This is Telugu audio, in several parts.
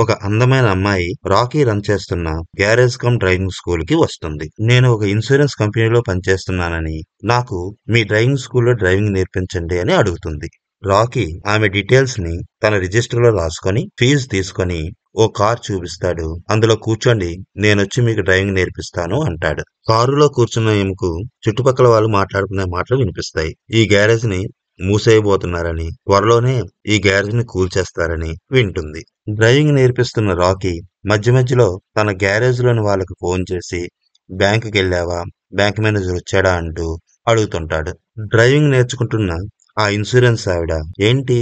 ఒక అందమైన అమ్మాయి రాకీ రన్ చేస్తున్న గ్యారేజ్ కమ్ డ్రైవింగ్ స్కూల్ కి వస్తుంది. నేను ఒక ఇన్సూరెన్స్ కంపెనీలో పనిచేస్తున్నానని, నాకు మీ డ్రైవింగ్ స్కూల్లో డ్రైవింగ్ నేర్పించండి అని అడుగుతుంది. రాకీ ఆమె డీటెయిల్స్ ని తన రిజిస్టర్లో రాసుకొని ఫీజు తీసుకొని ఓ కార్ చూపిస్తాడు. అందులో కూర్చోండి, నేనొచ్చి మీకు డ్రైవింగ్ నేర్పిస్తాను అంటాడు. కారులో కూర్చున్న ఈమెకు చుట్టుపక్కల వాళ్ళు మాట్లాడుకునే మాటలు వినిపిస్తాయి. ఈ గ్యారేజ్ ని మూసేయబోతున్నారని, త్వరలోనే ఈ గ్యారేజ్ ని కూల్చేస్తారని వింటుంది. డ్రైవింగ్ నేర్పిస్తున్న రాకీ మధ్య మధ్యలో తన గ్యారేజ్ లోని వాళ్ళకి ఫోన్ చేసి బ్యాంకుకెళ్ళావా, బ్యాంక్ మేనేజర్ వచ్చాడా అంటూ అడుగుతుంటాడు. డ్రైవింగ్ నేర్చుకుంటున్న ఆ ఇన్సూరెన్స్ ఆవిడ, ఏంటి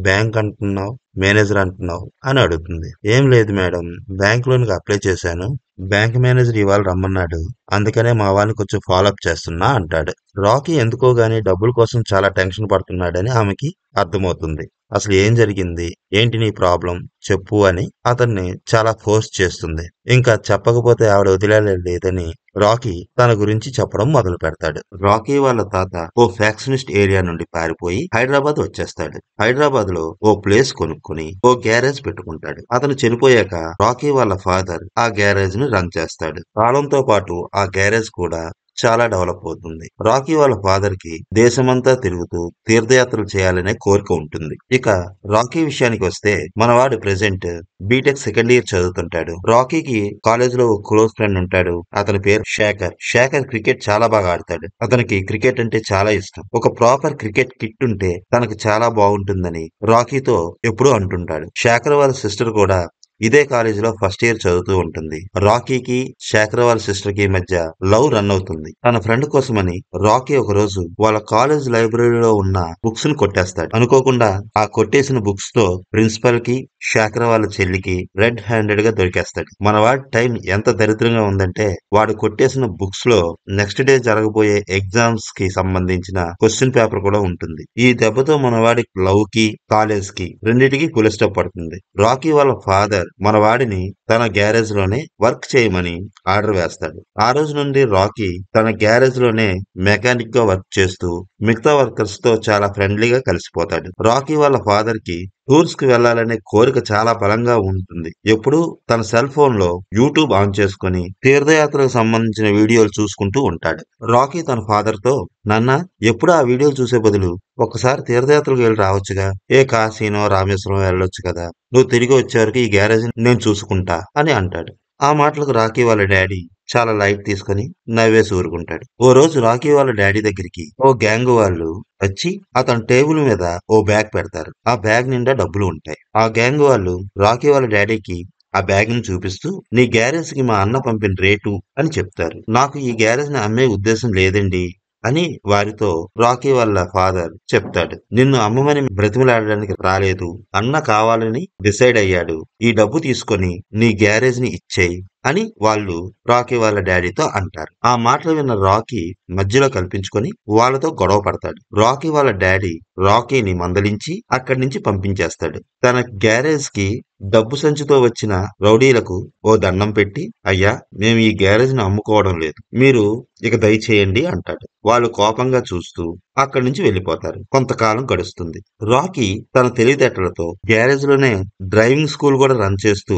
బ్యాంక్ అంటున్నావు, మేనేజర్ అంటున్నావు అని అడుగుతుంది. ఏం లేదు మేడం, బ్యాంక్ లోనికి అప్లై చేశాను, బ్యాంక్ మేనేజర్ ఇవాళ రమ్మన్నాడు, అందుకనే మా వాళ్ళని కొంచెం ఫాలోఅప్ చేస్తున్నా అంటాడు. రాకీ ఎందుకో గానీ డబ్బుల కోసం చాలా టెన్షన్ పడుతున్నాడని ఆమెకి అర్థమవుతుంది. అసలు ఏం జరిగింది, ఏంటి నీ ప్రాబ్లం చెప్పు అని అతన్ని చాలా ఫోర్స్ చేస్తుంది. ఇంకా చెప్పకపోతే ఆవిడ వదిలేలేదని రాకీ తన గురించి చెప్పడం మొదలు పెడతాడు. రాకీ వాళ్ళ తాత ఓ ఫ్యాక్షనిస్ట్ ఏరియా నుండి పారిపోయి హైదరాబాద్ వచ్చేస్తాడు. హైదరాబాద్ లో ఓ ప్లేస్ కొనుక్కొని ఓ గ్యారేజ్ పెట్టుకుంటాడు. అతను చనిపోయాక రాకీ వాళ్ళ ఫాదర్ ఆ గ్యారేజ్ ని రన్ చేస్తాడు. కాలంతో పాటు ఆ గ్యారేజ్ కూడా చాలా డెవలప్ అవుతుంది. రాకీ వాళ్ళ ఫాదర్ కి దేశమంతా తిరుగుతూ తీర్థయాత్రలు చేయాలనే కోరిక ఉంటుంది. ఇక రాకీ విషయానికి వస్తే మనవాడు ప్రెసెంట్ బీటెక్ సెకండ్ ఇయర్ చదువుతుంటాడు. రాకీకి కాలేజ్ లో ఒక క్లోజ్ ఫ్రెండ్ ఉంటాడు. అతని పేరు శేఖర్. శేఖర్ క్రికెట్ చాలా బాగా ఆడతాడు. అతనికి క్రికెట్ అంటే చాలా ఇష్టం. ఒక ప్రాపర్ క్రికెట్ కిట్ ఉంటే తనకు చాలా బాగుంటుందని రాకీతో ఎప్పుడూ అంటుంటాడు. శేఖర్ వాళ్ళ సిస్టర్ కూడా ఇదే కాలేజీలో ఫస్ట్ ఇయర్ చదువుతూ ఉంటుంది. రాకీకి శేఖర్ వాళ్ళ సిస్టర్ కి మధ్య లవ్ రన్ అవుతుంది. తన ఫ్రెండ్ కోసమని రాకీ ఒక రోజు వాళ్ళ కాలేజ్ లైబ్రరీలో ఉన్న బుక్స్ ను కొట్టేస్తాడు. అనుకోకుండా ఆ కొట్టేసిన బుక్స్ తో ప్రిన్సిపల్ కి శేఖర్ వాళ్ళ చెల్లికి రెడ్ హ్యాండెడ్ గా దొరికేస్తాడు. మన వాడి టైం ఎంత దరిద్రంగా ఉందంటే వాడు కొట్టేసిన బుక్స్ లో నెక్స్ట్ డే జరగబోయే ఎగ్జామ్స్ కి సంబంధించిన క్వశ్చన్ పేపర్ కూడా ఉంటుంది. ఈ దెబ్బతో మన వాడి లవ్ కి కాలేజ్ కి రెండింటికి ఫుల్ స్టాప్ పడుతుంది. రాకీ వాళ్ళ ఫాదర్ మన వాడిని తన గ్యారేజ్ లోనే వర్క్ చేయమని ఆర్డర్ వేస్తాడు. ఆ రోజు నుండి రాకీ తన గ్యారేజ్ లోనే మెకానిక్ గా వర్క్ చేస్తూ మిగతా వర్కర్స్ తో చాలా ఫ్రెండ్లీగా కలిసిపోతాడు. రాకీ వాళ్ళ ఫాదర్ కి టూర్స్ కి వెళ్లాలనే కోరిక చాలా బలంగా ఉంటుంది. ఎప్పుడూ తన సెల్ ఫోన్ లో యూట్యూబ్ ఆన్ చేసుకుని తీర్థయాత్రకు సంబంధించిన వీడియోలు చూసుకుంటూ ఉంటాడు. రాకీ తన ఫాదర్ తో, నాన్న ఎప్పుడు ఆ వీడియోలు చూసే బదులు ఒకసారి తీర్థయాత్రకు వెళ్ళి రావచ్చుగా, ఏ కాశీనో రామేశ్వరం వెళ్ళొచ్చు కదా, నువ్వు తిరిగి వచ్చే వరకు ఈ గ్యారేజ్ నేను చూసుకుంటా అని అంటాడు. ఆ మాటలకు రాకీ వాళ్ళ డాడీ చాలా లైట్ తీసుకుని నవ్వేసి ఊరుకుంటాడు. ఓ రోజు రాకీ వాళ్ళ డాడీ దగ్గరికి ఓ గ్యాంగ్ వాళ్ళు వచ్చి అతని టేబుల్ మీద ఓ బ్యాగ్ పెడతారు. ఆ బ్యాగ్ నిండా డబ్బులు ఉంటాయి. ఆ గ్యాంగ్ వాళ్ళు రాకీ వాళ్ళ డాడీకి ఆ బ్యాగ్ ని చూపిస్తూ, నీ గ్యారేజ్ కి మా అన్న పంపిన రేటు అని చెప్తారు. నాకు ఈ గ్యారేజ్ ని అమ్మే ఉద్దేశం లేదండి అని వారితో రాకీ వాళ్ళ ఫాదర్ చెప్తాడు. నిన్ను అమ్మమని బ్రతిమలాడడానికి రాలేదు, అన్న కావాలని డిసైడ్ అయ్యాడు, ఈ డబ్బు తీసుకొని నీ గ్యారేజ్ ని ఇచ్చేయి అని వాళ్ళు రాకీ వాళ్ళ డాడీతో అంటారు. ఆ మాటలు విన్న రాకీ మధ్యలో కల్పించుకొని వాళ్ళతో గొడవ పడతాడు. రాకీ వాళ్ళ డాడీ రాకీని మందలించి అక్కడి నుంచి పంపించేస్తాడు. తన గ్యారేజ్ కి డబ్బు సంచితో వచ్చిన రౌడీలకు ఓ దండం పెట్టి, అయ్యా మేము ఈ గ్యారేజ్ ని అమ్ముకోవడం లేదు, మీరు ఇక దయచేయండి అంటాడు. వాళ్ళు కోపంగా చూస్తూ అక్కడి నుంచి వెళ్లిపోతారు. కొంతకాలం గడుస్తుంది. రాకీ తన తెలివితేటలతో గ్యారేజ్ లోనే డ్రైవింగ్ స్కూల్ కూడా రన్ చేస్తూ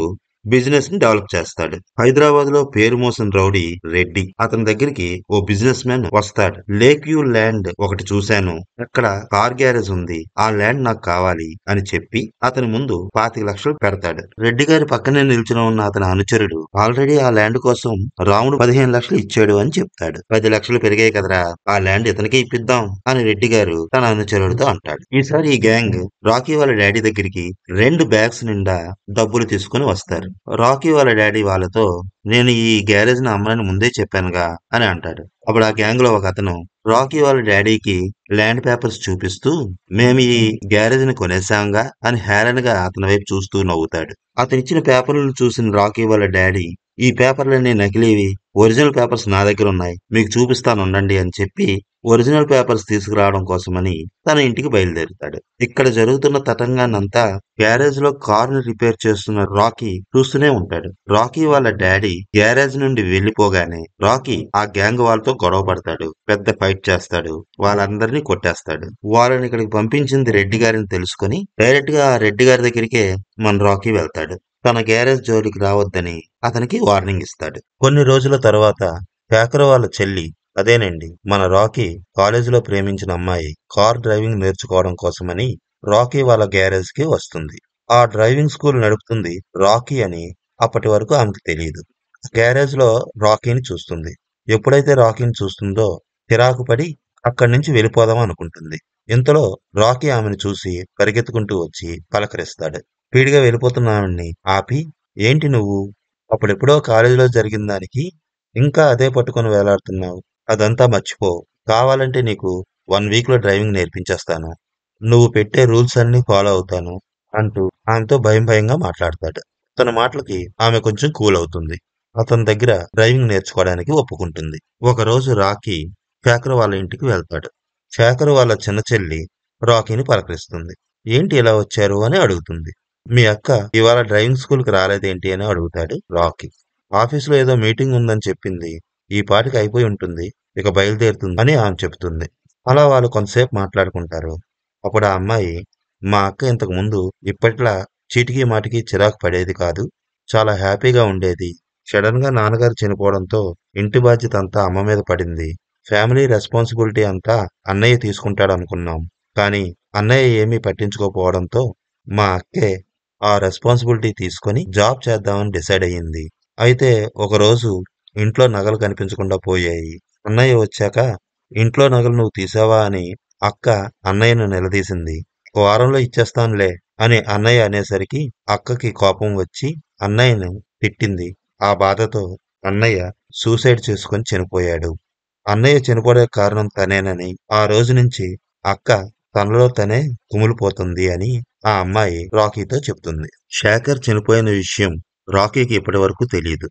బిజినెస్ ని డెవలప్ చేస్తాడు. హైదరాబాద్ లో పేరు మోసిన రౌడీ రెడ్డి అతని దగ్గరికి ఓ బిజినెస్ మ్యాన్ వస్తాడు. లేక్ వ్యూ ల్యాండ్ ఒకటి చూశాను, అక్కడ కార్ గ్యారేజ్ ఉంది, ఆ ల్యాండ్ నాకు కావాలి అని చెప్పి అతని ముందు 25 లక్షలు పెడతాడు. రెడ్డి గారి పక్కనే నిల్చుని ఉన్న అతని అనుచరుడు ఆల్రెడీ ఆ ల్యాండ్ కోసం రాముడు 15 లక్షలు ఇచ్చాడు అని చెప్తాడు. 10 లక్షలు పెరిగాయి కదరా, ఆ ల్యాండ్ ఇతనికి ఇప్పిద్దాం అని రెడ్డి గారు తన అనుచరుడితో అంటాడు. ఈసారి ఈ గ్యాంగ్ రాకీ వాళ్ళ డాడీ దగ్గరికి 2 బ్యాగ్స్ నిండా డబ్బులు తీసుకుని వస్తారు. రాకీ వాళ్ళ డాడీ వాళ్ళతో, నేను ఈ గ్యారేజ్ ని అమ్మనని ముందే చెప్పానుగా అని అంటాడు. అప్పుడు ఆ గ్యాంగ్ లో ఒక అతను రాకీ వాళ్ళ డాడీకి ల్యాండ్ పేపర్స్ చూపిస్తూ, మేము ఈ గ్యారేజ్ ని కొనేసాంగా అని హేళనగా గా అతని వైపు చూస్తూ నవ్వుతాడు. అతనిచ్చిన పేపర్లను చూసిన రాకీ వాళ్ళ డాడీ, ఈ పేపర్లన్నీ నకిలీవి, ఒరిజినల్ పేపర్స్ నా దగ్గర ఉన్నాయి, మీకు చూపిస్తానుండండి అని చెప్పి ఒరిజినల్ పేపర్స్ తీసుకురావడం కోసమని తన ఇంటికి బయలుదేరుతాడు. ఇక్కడ జరుగుతున్న తతంగాన్నంతా గ్యారేజ్ లో కారుని రిపేర్ చేస్తున్న రాకీ చూస్తూనే ఉంటాడు. రాకీ వాళ్ళ డాడీ గ్యారేజ్ నుండి వెళ్లిపోగానే రాకీ ఆ గ్యాంగ్ వాళ్ళతో గొడవ పడతాడు. పెద్ద ఫైట్ చేస్తాడు. వాళ్ళందరినీ కొట్టేస్తాడు. వాళ్ళని ఇక్కడికి పంపించింది రెడ్డి గారిని తెలుసుకుని డైరెక్ట్ గా ఆ రెడ్డి గారి దగ్గరికే మన రాకీ వెళ్తాడు. తన గ్యారేజ్ జోలికి రావద్దని అతనికి వార్నింగ్ ఇస్తాడు. కొన్ని రోజుల తర్వాత శేఖర్ వాళ్ళ చెల్లి, అదేనండి మన రాకీ, కాలేజీలో ప్రేమించిన అమ్మాయి కార్ డ్రైవింగ్ నేర్చుకోవడం కోసమని రాకీ వాళ్ళ గ్యారేజ్ కి వస్తుంది. ఆ డ్రైవింగ్ స్కూల్ నడుపుతుంది రాకీ అని అప్పటి వరకు ఆమెకు తెలియదు. గ్యారేజ్ లో రాకీని చూస్తుంది. ఎప్పుడైతే రాకీని చూస్తుందో చిరాకు పడి అక్కడి నుంచి వెళ్ళిపోదాం అనుకుంటుంది. ఇంతలో రాకీ ఆమెను చూసి పరిగెత్తుకుంటూ వచ్చి పలకరిస్తాడు. స్పీడ్‌గా వెళ్ళిపోతున్న ఆవిడ్ని ఆపి, "ఏంటి నువ్వు? అప్పుడెప్పుడో కాలేజీలో జరిగిన దానికి ఇంకా అదే పట్టుకొని వేలాడుతున్నావు. అదంతా మర్చిపో. కావాలంటే నీకు 1 వీక్‌లో డ్రైవింగ్ నేర్పించేస్తాను. నువ్వు పెట్టే రూల్స్ అన్నీ ఫాలో అవుతాను" అంటూ ఆమెతో భయం భయంగా మాట్లాడతాడు. తన మాటలకి ఆమె కొంచెం కూల్ అవుతుంది. అతని దగ్గర డ్రైవింగ్ నేర్చుకోవడానికి ఒప్పుకుంటుంది. ఒకరోజు రాకీ శేఖర్ వాళ్ళ ఇంటికి వెళ్తాడు. శేఖర్ వాళ్ళ చిన్న చెల్లి రాకీని పలకరిస్తుంది. "ఏంటి ఇలా వచ్చారు?" అని అడుగుతుంది. "మీ అక్క ఇవాళ డ్రైవింగ్ స్కూల్‌కి రాలేదేంటి?" అని అడుగుతాడు రాకీ. "ఆఫీస్‌లో ఏదో మీటింగ్ ఉందని చెప్పింది. ఈ పాటికి అయిపోయి ఉంటుంది. ఇక బయలుదేరుతుంది" అని ఆమె చెప్తుంది. అలా వాళ్ళు కొంతసేపు మాట్లాడుకుంటారు. అప్పుడు ఆ అమ్మాయి, "మా అక్క ఇంతకు ముందు ఇప్పట్లా చీటికి మాటికి చిరాకు పడేది కాదు. చాలా హ్యాపీగా ఉండేది. సడన్‌గా నాన్నగారు చనిపోవడంతో ఇంటి బాధ్యత అంతా అమ్మ మీద పడింది. ఫ్యామిలీ రెస్పాన్సిబిలిటీ అంతా అన్నయ్య తీసుకుంటాడనుకున్నాం. కానీ అన్నయ్య ఏమీ పట్టించుకోకపోవడంతో మా అక్కే ఆ రెస్పాన్సిబిలిటీ తీసుకొని జాబ్ చేద్దామని డిసైడ్ అయ్యింది. అయితే ఒకరోజు ఇంట్లో నగలు కనిపించకుండా పోయాయి. అన్నయ్య వచ్చాక ఇంట్లో నగలు నువ్వు తీసావా అని అక్క అన్నయ్యను నిలదీసింది. "ఒక వారంలో ఇచ్చేస్తానులే" అని అన్నయ్య అనేసరికి అక్కకి కోపం వచ్చి అన్నయ్యను తిట్టింది. ఆ బాధతో అన్నయ్య సూసైడ్ చేసుకొని చనిపోయాడు. అన్నయ్య చనిపోవడానికి కారణం తనేనని ఆ రోజు నుంచి అక్క తనలో తనే కుమిలిపోతుంది అని ఆ అమ్మాయి రాకీతో చెప్తుంది. శేఖర్ చనిపోయిన విషయం రాకీకి ఇప్పటి వరకు తెలియదు.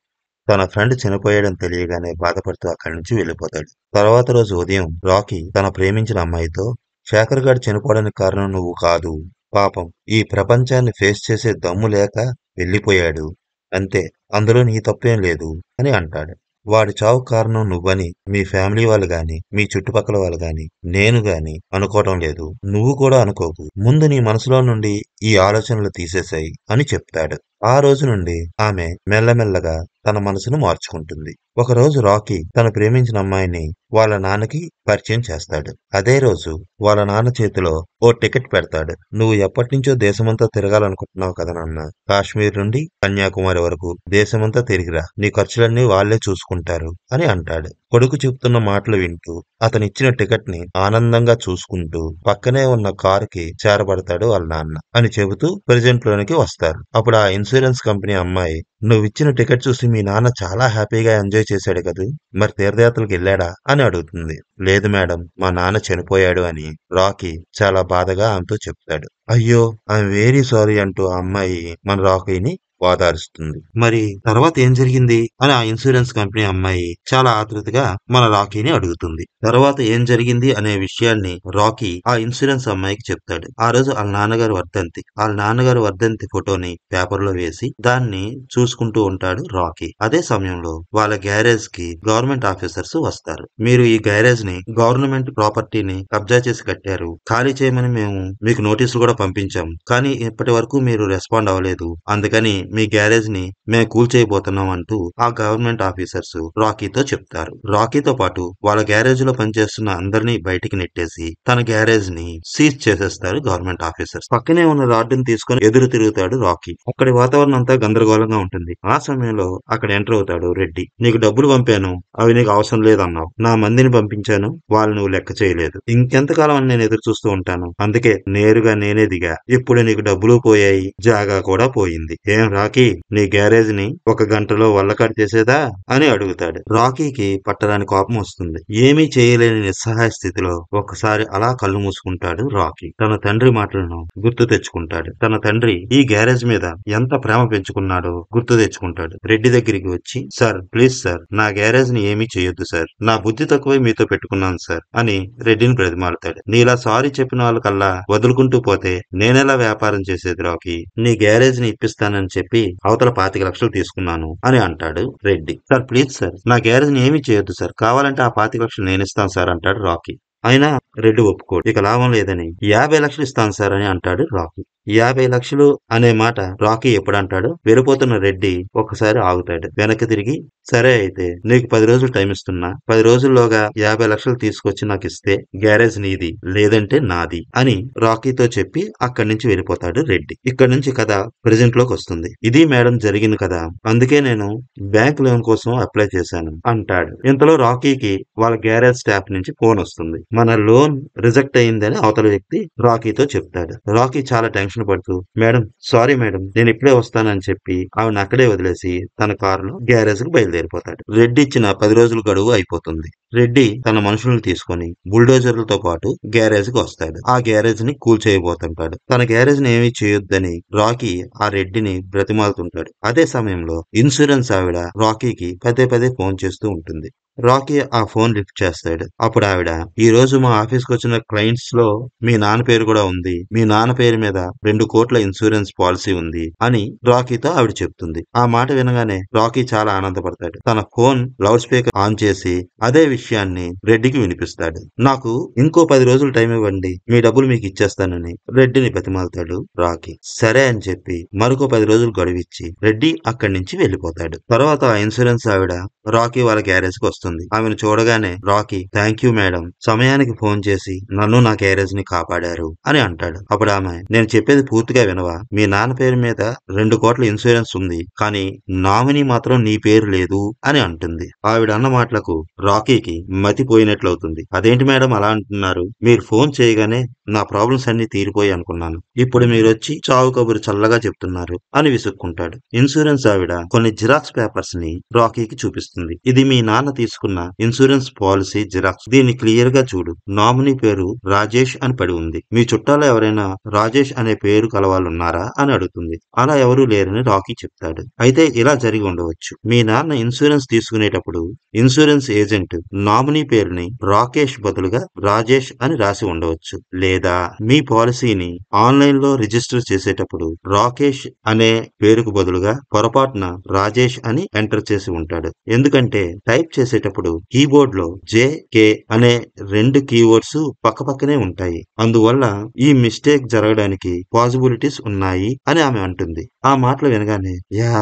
తన ఫ్రెండ్ చనిపోయాడని తెలియగానే బాధపడుతూ అక్కడి నుంచి వెళ్ళిపోతాడు. తర్వాత రోజు ఉదయం రాకీ తన ప్రేమించిన అమ్మాయితో, "శేఖర్ గాడు చనిపోవడానికి కారణం నువ్వు కాదు. పాపం ఈ ప్రపంచాన్ని ఫేస్ చేసే దమ్ము లేక వెళ్ళిపోయాడు. అంతే. అందులో నీ తప్పేం లేదు" అని అంటాడు. "వాడి చావుకు కారణం నువ్వని మీ ఫ్యామిలీ వాళ్ళు గాని, మీ చుట్టుపక్కల వాళ్ళు గాని, నేను గాని అనుకోవటం లేదు. నువ్వు కూడా అనుకోకు. ముందు నీ మనసులో నుండి ఈ ఆలోచనలు తీసేశాయి" అని చెప్తాడు. ఆ రోజు నుండి ఆమె మెల్లమెల్లగా తన మనసును మార్చుకుంటుంది. ఒకరోజు రాకీ తను ప్రేమించిన అమ్మాయిని వాళ్ళ నాన్నకి పరిచయం చేస్తాడు. అదే రోజు వాళ్ళ నాన్న చేతిలో ఓ టికెట్ పెడతాడు. "నువ్వు ఎప్పటినుంచో దేశమంతా తిరగాలనుకుంటున్నావు కదా నాన్న. కాశ్మీర్ నుండి కన్యాకుమారి వరకు దేశమంతా తిరిగిరా. నీ ఖర్చులన్నీ వాళ్ళే చూసుకుంటారు" అని అంటాడు. కొడుకు చెప్తున్న మాటలు వింటూ అతనిచ్చిన టికెట్ ని ఆనందంగా చూసుకుంటూ పక్కనే ఉన్న కారుకి చేరబడతాడు వాళ్ళ నాన్న అని చెబుతూ ప్రెజెంట్ లోనికి వస్తారు. అప్పుడు ఆ ఇన్సూరెన్స్ కంపెనీ అమ్మాయి, "నువ్విచ్చిన టికెట్ చూసి మీ నాన్న చాలా హ్యాపీగా ఎంజాయ్ చేశాడు కదూ. మరి తీర్థయాత్రలకు వెళ్ళాడా?" అని అడుగుతుంది. "లేదు మేడం, మా నాన్న చనిపోయాడు" అని రాకీ చాలా బాధగా ఆమెతో చెప్తాడు. "అయ్యో, ఐఎమ్ వెరీ సారీ" అంటూ ఆ అమ్మాయి మన రాకీని ఓదారుస్తుంది. మరి తర్వాత ఏం జరిగింది అని ఆ ఇన్సూరెన్స్ కంపెనీ అమ్మాయి చాలా ఆతృతగా మన రాకీని అడుగుతుంది. తర్వాత ఏం జరిగింది అనే విషయాన్ని రాకీ ఆ ఇన్సూరెన్స్ అమ్మాయికి చెప్తాడు. ఆ రోజు వాళ్ళ నాన్నగారు వర్ధంతి. వాళ్ళ నాన్నగారు వర్ధంతి ఫోటోని పేపర్ లో వేసి దాన్ని చూసుకుంటూ ఉంటాడు రాకీ. అదే సమయంలో వాళ్ళ గ్యారేజ్ కి గవర్నమెంట్ ఆఫీసర్స్ వస్తారు. "మీరు ఈ గ్యారేజ్ ని గవర్నమెంట్ ప్రాపర్టీని కబ్జా చేసి కట్టారు. ఖాళీ చేయమని మేము మీకు నోటీసులు కూడా పంపించాం. కానీ ఇప్పటి వరకు మీరు రెస్పాండ్ అవ్వలేదు. అందుకని మీ గ్యారేజ్ ని మేము కూల్చేయబోతున్నాం" అంటూ ఆ గవర్నమెంట్ ఆఫీసర్స్ రాకీతో చెప్తారు. రాకీతో పాటు వాళ్ళ గ్యారేజ్ లో పనిచేస్తున్న అందరినీ బయటికి నెట్టేసి తన గ్యారేజ్ ని సీజ్ చేసేస్తారు గవర్నమెంట్ ఆఫీసర్స్. పక్కనే ఉన్న రాడ్డుని తీసుకొని ఎదురు తిరుగుతాడు రాకీ. అక్కడి వాతావరణం అంతా గందరగోళంగా ఉంటుంది. ఆ సమయంలో అక్కడ ఎంటర్ అవుతాడు రెడ్డి. "నీకు డబ్బులు పంపాను, అవి నీకు అవసరం లేదన్నావు. నా మందిని పంపించాను, వాళ్ళు నువ్వు లెక్క చేయలేదు. ఇంకెంతకాలం అని నేను ఎదురు చూస్తూ ఉంటాను. అందుకే నేరుగా నేనే దిగా. ఇప్పుడు నీకు డబ్బులు పోయాయి, జాగా కూడా పోయింది. ఏం రాకీ, నీ గ్యారేజ్ ని ఒక గంటలో వల్లకాడు చేసేదా" అని అడుగుతాడు. రాకీకి పట్టరాని కోపం వస్తుంది. ఏమీ చేయలేని నిస్సహాయ స్థితిలో ఒక్కసారి అలా కళ్ళు మూసుకుంటాడు రాకీ. తన తండ్రి మాటలను గుర్తు తెచ్చుకుంటాడు. తన తండ్రి ఈ గ్యారేజ్ మీద ఎంత ప్రేమ పెంచుకున్నాడో గుర్తు తెచ్చుకుంటాడు. రెడ్డి దగ్గరికి వచ్చి, "సార్, ప్లీజ్ సార్, నా గ్యారేజ్ ని ఏమీ చేయొద్దు సార్. నా బుద్ధి తక్కువై మీతో పెట్టుకున్నాను సార్" అని రెడ్డిని బ్రతిమాలుతాడు. "నీలా సారీ చెప్పిన వాళ్ళకల్లా వదులుకుంటూ పోతే నేనెలా వ్యాపారం చేసేది రాకీ? నీ గ్యారేజ్ ని ఇప్పిస్తానని చెప్పి అవతల 25,00,000 తీసుకున్నాను" అని అంటాడు రెడ్డి. "సార్, ప్లీజ్ సార్, నా గ్యారేజ్ ని ఏమీ చేయొద్దు సార్. కావాలంటే ఆ 25,00,000 నేనిస్తాను సార్" అంటాడు రాకీ. అయినా రెడ్డి ఒప్పుకోడు. ఇక లాభం లేదని 50,00,000 ఇస్తాను సార్ అని అంటాడు రాకీ. 50,00,000 అనే మాట రాకీ ఎప్పుడంటాడో వెళ్ళిపోతున్న రెడ్డి ఒక్కసారి ఆగుతాడు. వెనక్కి తిరిగి సరే అయితే నీకు 10 రోజులు టైం ఇస్తున్నా. 10 రోజుల్లోగా 50,00,000 తీసుకొచ్చి నాకిస్తే గ్యారేజ్ నీది లేదంటే నాది అని రాకీతో చెప్పి అక్కడి నుంచి వెళ్ళిపోతాడు రెడ్డి. ఇక్కడి నుంచి కథ ప్రెజెంట్ లోకి వస్తుంది. ఇది మేడం జరిగింది కదా, అందుకే నేను బ్యాంక్ లోన్ కోసం అప్లై చేశాను అంటాడు. ఇంతలో రాకీకి వాళ్ళ గ్యారేజ్ స్టాఫ్ నుంచి ఫోన్ వస్తుంది. మన లోన్ రిజెక్ట్ అయిందని అవతల వ్యక్తి రాకీతో చెప్తాడు. రాకీ చాలా టెన్షన్ పడుతూ మేడం సారీ మేడం నేను ఇప్పుడే వస్తానని చెప్పి ఆవిడ అక్కడే వదిలేసి తన కారులో గ్యారేజ్ కు బయలుదేరిపోతాడు. రెడ్డి ఇచ్చిన 10 రోజుల గడువు అయిపోతుంది. రెడ్డి తన మనుషులను తీసుకొని బుల్డోజర్లతో పాటు గ్యారేజ్ కి వస్తాడు. ఆ గ్యారేజ్ ని కూల్చేయబోతుంటాడు. తన గ్యారేజ్ ని ఏమీ చేయొద్దని రాకీ ఆ రెడ్డిని బ్రతిమాలుతుంటాడు. అదే సమయంలో ఇన్సూరెన్స్ ఆవిడ రాకీకి పదే పదే ఫోన్ చేస్తూ ఉంటుంది. రాకీ ఆ ఫోన్ లిఫ్ట్ చేస్తాడు. అప్పుడు ఆవిడ ఈ రోజు మా ఆఫీస్ కు వచ్చిన క్లయింట్స్ లో మీ నాన్న పేరు కూడా ఉంది. మీ నాన్న పేరు మీద 2 కోట్ల ఇన్సూరెన్స్ పాలసీ ఉంది అని రాకీతో ఆవిడ చెప్తుంది. ఆ మాట వినగానే రాకీ చాలా ఆనందపడతాడు. తన ఫోన్ లౌడ్ స్పీకర్ ఆన్ చేసి అదే విషయాన్ని రెడ్డికి వినిపిస్తాడు. నాకు ఇంకో 10 రోజులు టైం ఇవ్వండి, మీ డబ్బులు మీకు ఇచ్చేస్తానని రెడ్డిని బతిమాలుతాడు రాకీ. సరే అని చెప్పి మరొక 10 రోజులు గడువిచ్చి రెడ్డి అక్కడి నుంచి వెళ్లిపోతాడు. తర్వాత ఆ ఇన్సూరెన్స్ ఆవిడ రాకీ వాళ్ళ గ్యారేజ్ కి వస్తుంది. ఆమెను చూడగానే రాకీ థ్యాంక్ యూ మేడం, సమయానికి ఫోన్ చేసి నన్ను నా గ్యారేజ్ ని కాపాడారు అని అంటాడు. అప్పుడు ఆమె నేను చెప్పేది పూర్తిగా వినవా, మీ నాన్న పేరు మీద 2 కోట్ల ఇన్సూరెన్స్ ఉంది, కానీ నామినీ మాత్రం నీ పేరు లేదు అని అంటుంది. ఆవిడ అన్న మాటలకు రాకీకి మతిపోయినట్లవుతుంది. అదేంటి మేడం అలా అంటున్నారు, మీరు ఫోన్ చేయగానే నా ప్రాబ్లమ్స్ అన్ని తీరిపోయి అనుకున్నాను, ఇప్పుడు మీరొచ్చి చావు కబురు చల్లగా చెప్తున్నారు అని విసుక్కుంటాడు. ఇన్సూరెన్స్ ఆవిడ కొన్ని జిరాక్స్ పేపర్స్ ని రాకీకి చూపిస్తుంది. ఇది మీ నాన్న తీసుకున్న ఇన్సూరెన్స్ పాలసీ జిరాక్స్, దీన్ని క్లియర్ గా చూడు, నామినీ పేరు రాజేష్ అని పడి ఉంది. మీ చుట్టాలో ఎవరైనా రాజేష్ అనే పేరు కలవాళ్ళున్నారా అని అడుగుతుంది. అలా ఎవరూ లేరని రాకీ చెప్తాడు. అయితే ఇలా జరిగి ఉండవచ్చు, మీ నాన్న ఇన్సూరెన్స్ తీసుకునేటప్పుడు ఇన్సూరెన్స్ ఏజెంట్ నామినీ పేరుని రాకేష్ బదులుగా రాజేష్ అని రాసి ఉండవచ్చు, లేదా మీ పాలసీని ఆన్లైన్ లో రిజిస్టర్ చేసేటప్పుడు రాకేష్ అనే పేరుకు బదులుగా పొరపాటున రాజేష్ అని ఎంటర్ చేసి ఉంటాడు. ఎందుకంటే టైప్ చేసేటప్పుడు కీబోర్డ్ లో జేకే అనే 2 కీవర్డ్స్ పక్కపక్కనే ఉంటాయి. అందువల్ల ఈ మిస్టేక్ జరగడానికి పాసిబిలిటీస్ ఉన్నాయి అని ఆమె అంటుంది. ఆ మాటలు వినగానే యా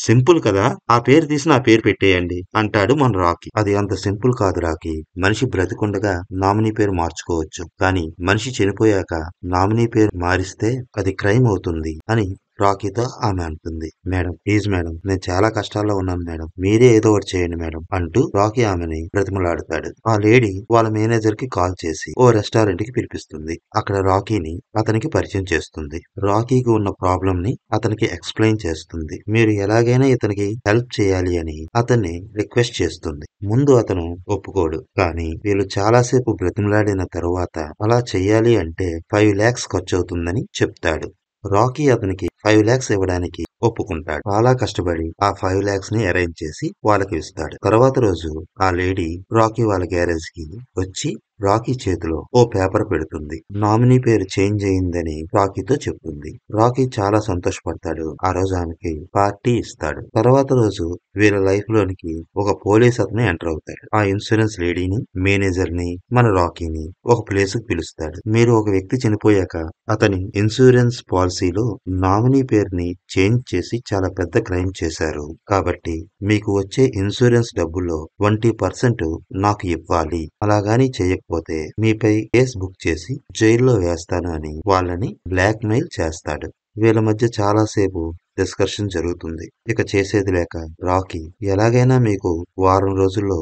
సింపుల్ కదా, ఆ పేరు తీసి నా పేరు పెట్టేయండి అంటాడు మన రాకీ. అది అంత సింపుల్ కాదు రాకీ, మనిషి బ్రతికుండగా నామినీ పేరు మార్చుకోవచ్చు, కానీ మనిషి చనిపోయాక నామినీ పేరు మారిస్తే అది క్రైమ్ అవుతుంది అని రాకీతో ఆమె అంటుంది. మేడం ప్లీజ్ మేడం, నేను చాలా కష్టాల్లో ఉన్నాను మేడం, మీరే ఏదో ఒకటి చేయండి మేడం అంటూ రాకీ ఆమెని బ్రతిమలాడతాడు. ఆ లేడీ వాళ్ళ మేనేజర్ కి కాల్ చేసి ఓ రెస్టారెంట్ కి పిలిపిస్తుంది. అక్కడ రాకీని అతనికి పరిచయం చేస్తుంది. రాకీకి ఉన్న ప్రాబ్లం ని అతనికి ఎక్స్ప్లెయిన్ చేస్తుంది. మీరు ఎలాగైనా ఇతనికి హెల్ప్ చేయాలి అని అతన్ని రిక్వెస్ట్ చేస్తుంది. ముందు అతను ఒప్పుకోడు, కానీ వీళ్ళు చాలాసేపు బ్రతిమలాడిన తరువాత అలా చెయ్యాలి అంటే 5 lakhs ఖర్చు అవుతుందని చెప్తాడు. రాకీ అతనికి 5 lakhs ఇవ్వడానికి ఒప్పుకుంటాడు. చాలా కష్టపడి ఆ 5 lakhs ని అరేంజ్ చేసి వాళ్ళకి ఇస్తాడు. తర్వాత రోజు ఆ లేడీ రాకీ వాళ్ళ గ్యారేజ్ కి వచ్చి రాకీ చేతిలో ఓ పేపర్ పెడుతుంది. నామినీ పేరు చేంజ్ అయిందని రాకీతో చెప్తుంది. రాకీ చాలా సంతోషపడతాడు. ఆ రోజు ఆమెకి పార్టీ ఇస్తాడు. తర్వాత రోజు వీళ్ళ లైఫ్ లోనికి ఒక పోలీస్ అతను ఎంటర్ అవుతాడు. ఆ ఇన్సూరెన్స్ లేడీని, మేనేజర్ ని, మన రాకీని ఒక ప్లేస్ కు పిలుస్తాడు. మీరు ఒక వ్యక్తి చనిపోయాక అతని ఇన్సూరెన్స్ పాలసీలో నామినీ పేరుని చేంజ్ చేసి చాలా పెద్ద క్రైమ్ చేశారు, కాబట్టి మీకు వచ్చే ఇన్సూరెన్స్ డబ్బుల్లో 20% నాకు ఇవ్వాలి, అలాగాని చేయకపోతే మీపై కేసు బుక్ చేసి జైల్లో వేస్తాను అని వాళ్ళని బ్లాక్ మెయిల్ చేస్తాడు. వీళ్ళ మధ్య చాలాసేపు డిస్కషన్ జరుగుతుంది. ఇక చేసేది లేక రాకీ ఎలాగైనా మీకు వారం రోజుల్లో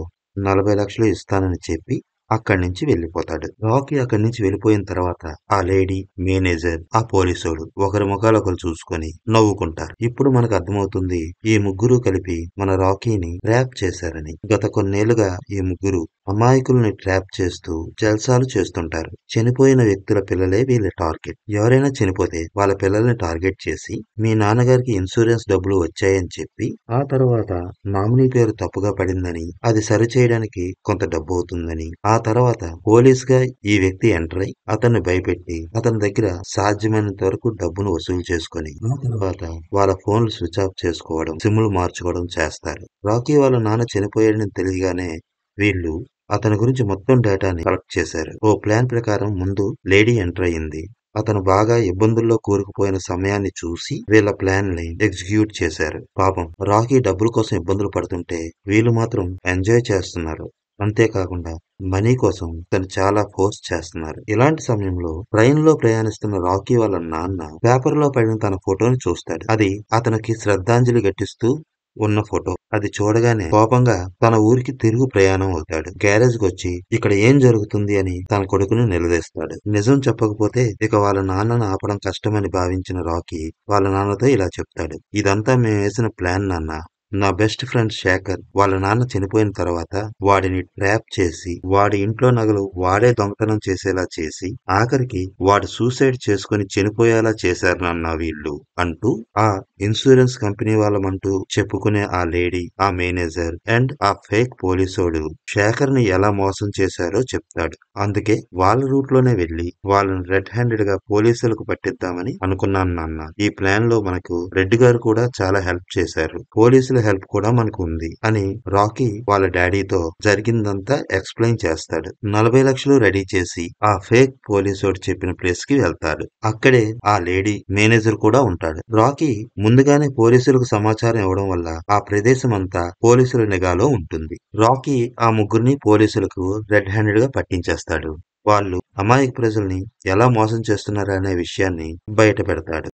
40 లక్షలు ఇస్తానని చెప్పి అక్కడి నుంచి వెళ్ళిపోతాడు. రాకీ అక్కడి నుంచి వెళ్ళిపోయిన తర్వాత ఆ లేడీ, మేనేజర్, ఆ పోలీసోడు ఒకరి ముఖాలు ఒకరు చూసుకొని నవ్వుకుంటారు. ఇప్పుడు మనకు అర్థమవుతుంది ఈ ముగ్గురు కలిపి మన రాకీని ట్రాప్ చేశారని. గత కొన్నేళ్లుగా ఈ ముగ్గురు అమాయకుల్ని ట్రాప్ చేస్తూ జల్సాలు చేస్తుంటారు. చనిపోయిన వ్యక్తుల పిల్లలే వీళ్ళ టార్గెట్. ఎవరైనా చనిపోతే వాళ్ళ పిల్లల్ని టార్గెట్ చేసి మీ నాన్నగారికి ఇన్సూరెన్స్ డబ్బులు వచ్చాయని చెప్పి ఆ తర్వాత నామినీ పేరు తప్పుగా పడిందని, అది సరిచేయడానికి కొంత డబ్బు అవుతుందని, ఆ తర్వాత పోలీస్ గా ఈ వ్యక్తి ఎంటర్ అయి అతన్ని భయపెట్టి అతని దగ్గర సాధ్యమైనంత వరకు డబ్బును వసూలు చేసుకొని ఆ తర్వాత వాళ్ళ ఫోన్లు స్విచ్ ఆఫ్ చేసుకోవడం, సిమ్లు మార్చుకోవడం చేస్తారు. రాకీ వాళ్ళ నాన్న చనిపోయాడని తెలియగానే వీళ్ళు అతని గురించి మొత్తం డేటాని కలెక్ట్ చేశారు. ఓ ప్లాన్ ప్రకారం ముందు లేడీ ఎంటర్ అయ్యింది. అతను బాగా ఇబ్బందుల్లో కూరుకుపోయిన సమయాన్ని చూసి వీళ్ళ ప్లాన్ ని ఎగ్జిక్యూట్ చేశారు. పాపం రాకీ డబ్బుల కోసం ఇబ్బందులు పడుతుంటే వీళ్ళు మాత్రం ఎంజాయ్ చేస్తున్నారు. అంతేకాకుండా మనీ కోసం తను చాలా ఫోర్స్ చేస్తున్నారు. ఇలాంటి సమయంలో ట్రైన్ లో ప్రయాణిస్తున్న రాకీ వాళ్ళ నాన్న పేపర్ లో పడిన తన ఫోటోని చూస్తాడు. అది అతనికి శ్రద్ధాంజలి ఘటిస్తూ ఉన్న ఫోటో. అది చూడగానే కోపంగా తన ఊరికి తిరుగు ప్రయాణం అవుతాడు. గ్యారేజ్ కి వచ్చి ఇక్కడ ఏం జరుగుతుంది అని తన కొడుకుని నిలదీస్తాడు. నిజం చెప్పకపోతే ఇక వాళ్ళ నాన్నను ఆపడం కష్టమని భావించిన రాకీ వాళ్ళ నాన్నతో ఇలా చెప్తాడు. ఇదంతా మేము వేసిన ప్లాన్ నాన్న. నా బెస్ట్ ఫ్రెండ్ శేఖర్ వాళ్ళ నాన్న చనిపోయిన తర్వాత వాడిని ట్రాప్ చేసి వాడి ఇంట్లో నగలు వాడే దొంగతనం చేసేలా చేసి ఆఖరికి వాడు సూసైడ్ చేసుకుని చనిపోయేలా చేశారు నాన్న వీళ్ళు అంటూ ఆ ఇన్సూరెన్స్ కంపెనీ వాళ్ళమంటూ చెప్పుకునే ఆ లేడీ, ఆ మేనేజర్ అండ్ ఆ ఫేక్ పోలీసోడు శేఖర్ ని ఎలా మోసం చేశారో చెప్తాడు. అందుకే వాళ్ళ రూట్ లోనే వెళ్లి వాళ్ళని రెడ్ హ్యాండెడ్ గా పోలీసులకు పట్టిద్దామని అనుకున్నాను నాన్న. ఈ ప్లాన్ లో మనకు రెడ్డి గారు కూడా చాలా హెల్ప్ చేశారు. పోలీసుల హెల్ప్ కూడా మనకు ఉంది అని రాకీ వాళ్ళ డాడీతో జరిగిందంతా ఎక్స్ప్లెయిన్ చేస్తాడు. 40 లక్షలు రెడీ చేసి ఆ ఫేక్ పోలీసోడు చెప్పిన ప్లేస్ కి వెళ్తాడు. అక్కడే ఆ లేడీ మేనేజర్ కూడా ఉంటాడు. రాకీ ముందుగానే పోలీసులకు సమాచారం ఇవ్వడం వల్ల ఆ ప్రదేశం అంతా పోలీసుల నిఘాలో ఉంటుంది. రాకీ ఆ ముగ్గురిని పోలీసులకు రెడ్ హ్యాండెడ్ గా పట్టించేస్తాడు. వాళ్ళు అమాయక ప్రజల్ని ఎలా మోసం చేస్తున్నారనే విషయాన్ని బయట పెడతాడు.